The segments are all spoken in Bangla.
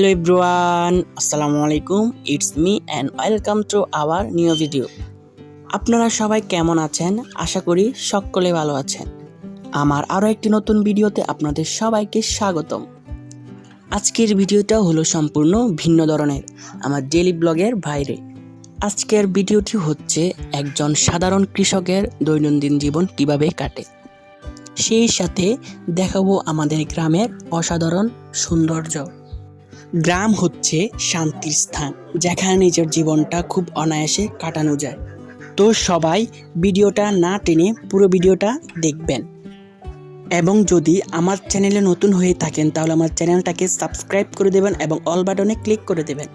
Hello everyone, Assalamualaikum. It's me and welcome to our new video. আপনারা সবাই কেমন আছেন? আশা করি সকলে ভালো আছেন। আমার আরো একটি নতুন ভিডিওতে আপনাদের সবাইকে স্বাগতম। আজকের ভিডিওটা হলো সম্পূর্ণ ভিন্ন ধরনের, আমার ডেইলি ব্লগের বাইরে। আজকের ভিডিওটি হচ্ছে একজন সাধারণ কৃষকের দৈনন্দিন জীবন কিভাবে কাটে। সেই সাথে দেখাবো আমাদের গ্রামের অসাধারণ সৌন্দর্য। গ্রাম হচ্ছে শান্তির স্থান, যেখানে নিজের জীবনটা খুব অনায়াসে কাটানো যায়। তো সবাই ভিডিওটা না টেনে পুরো ভিডিওটা দেখবেন, এবং যদি আমার চ্যানেলে নতুন হয়ে থাকেন তাহলে আমার চ্যানেলটাকে সাবস্ক্রাইব করে দেবেন এবং অল বাটনে ক্লিক করে দেবেন।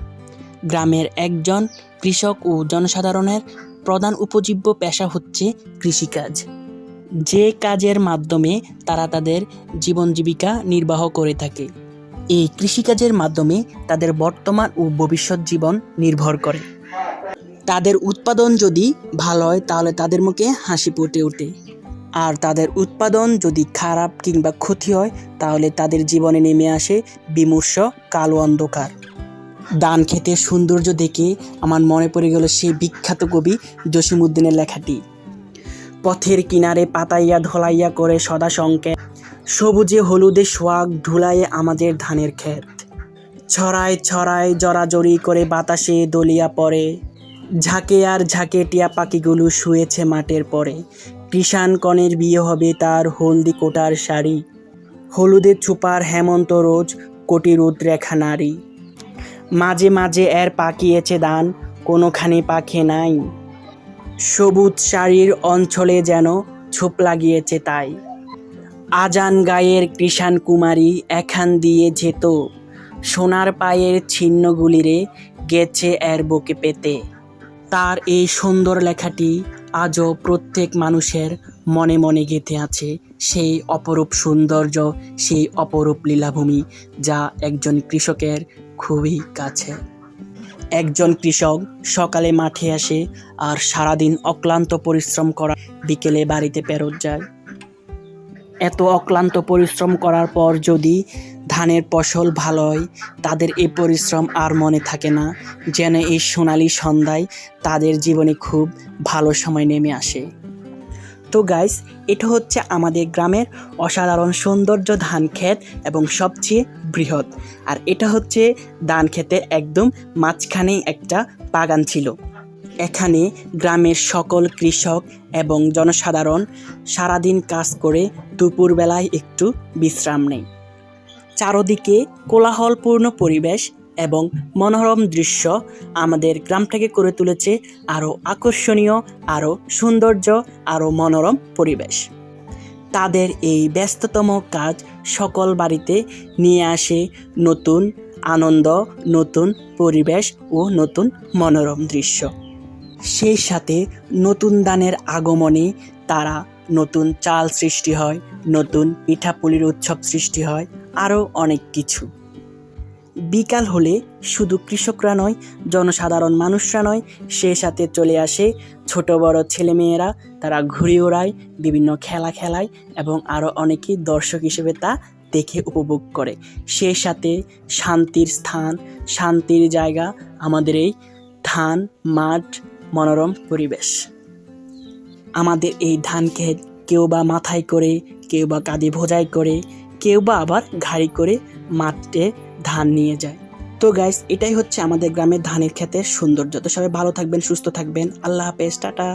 গ্রামের একজন কৃষক ও জনসাধারণের প্রধান উপজীব্য পেশা হচ্ছে কৃষিকাজ, যে কাজের মাধ্যমে তারা তাদের জীবন জীবিকা নির্বাহ করে থাকে। এই কৃষিকাজের মাধ্যমে তাদের বর্তমান ও ভবিষ্যৎ জীবন নির্ভর করে। তাদের উৎপাদন যদি ভালো হয় তাহলে তাদের মুখে হাসি ফুটে ওঠে, আর তাদের উৎপাদন যদি খারাপ কিংবা ক্ষতি হয় তাহলে তাদের জীবনে নেমে আসে বিমর্ষ কালো অন্ধকার। ধান ক্ষেতের সৌন্দর্য দেখে আমার মনে পড়ে গেল সেই বিখ্যাত কবি জসিমউদ্দিনের লেখাটি। পথের কিনারে পাতাইয়া ধলাইয়া করে সদা সংকেত, সবুজে হলুদে সোয়াগ ঢুলায়ে আমাদের ধানের ক্ষেত। ছড়ায় ছড়ায় জড়াজড়ি করে বাতাসে দলিয়া পড়ে, ঝাঁকে আর ঝাঁকে টিয়া পাখিগুলো শুয়েছে মাঠের পরে। কৃষাণ কনের বিয়ে হবে তার হলদি কোটার শাড়ি, হলুদে ছুপার হেমন্ত রোজ কোটি রুদ্রেখা নারী। মাঝে মাঝে এর পাকিয়েছে ধান, কোনোখানে পাখে নাই, সবুজ শাড়ির অঞ্চলে যেন ছোপ লাগিয়েছে তাই। আজান গায়ের কৃষাণ কুমারী এখান দিয়ে যেত, সোনার পায়ের ছিন্নগুলিরে গেছে এর বুকে পেতে। তার এই সুন্দর লেখাটি আজও প্রত্যেক মানুষের মনে মনে গেঁথে আছে, সেই অপরূপ সৌন্দর্য, সেই অপরূপ লীলাভূমি, যা একজন কৃষকের খুবই কাছে। একজন কৃষক সকালে মাঠে আসে আর সারাদিন অক্লান্ত পরিশ্রম করা বিকেলে বাড়িতে ফেরত যায়। এত অক্লান্ত পরিশ্রম করার পর যদি ধানের ফসল ভালো হয়, তাদের এই পরিশ্রম আর মনে থাকে না, যেন এই সোনালি সন্ধ্যায় তাদের জীবনে খুব ভালো সময় নেমে আসে। তো গাইস, এটা হচ্ছে আমাদের গ্রামের অসাধারণ সৌন্দর্য ধান ক্ষেত এবং সবচেয়ে বৃহৎ। আর এটা হচ্ছে ধান ক্ষেতের একদম মাঝখানেই একটা বাগান ছিল। এখানে গ্রামের সকল কৃষক এবং জনসাধারণ সারাদিন কাজ করে দুপুরবেলায় একটু বিশ্রাম নেয়। চারদিকে কোলাহলপূর্ণ পরিবেশ এবং মনোরম দৃশ্য আমাদের গ্রামটাকে করে তুলেছে আরও আকর্ষণীয়, আরও সৌন্দর্য, আরও মনোরম পরিবেশ। তাদের এই ব্যস্ততম কাজ সকল বাড়িতে নিয়ে আসে নতুন আনন্দ, নতুন পরিবেশ ও নতুন মনোরম দৃশ্য। সেই সাথে নতুন ধানের আগমনে তারা নতুন চাল সৃষ্টি হয়, নতুন পিঠাপুলির উৎসব সৃষ্টি হয়, আরও অনেক কিছু। বিকাল হলে শুধু কৃষকরা নয়, জনসাধারণ মানুষরা নয়, সেই সাথে চলে আসে ছোট বড় ছেলেমেয়েরা, তারা ঘুরে ওড়ায়, বিভিন্ন খেলা খেলায় এবং আরও অনেকেই দর্শক হিসেবে তা দেখে উপভোগ করে। সেই সাথে শান্তির স্থান, শান্তির জায়গা আমাদের এই ধান মাঠ, মনোরম পরিবেশ। আমাদের এই ধান ক্ষেত কেউ বা মাথায় করে, কেউ বা কাঁধে বোঝাই করে, কেউ বা আবার গাড়ি করে মাঠে ধান নিয়ে যায়। তো গাইস, এটাই হচ্ছে আমাদের গ্রামের ধানের ক্ষেতের সৌন্দর্য। তো সবাই ভালো থাকবেন, সুস্থ থাকবেন। আল্লাহ হাফেজ, টাটা।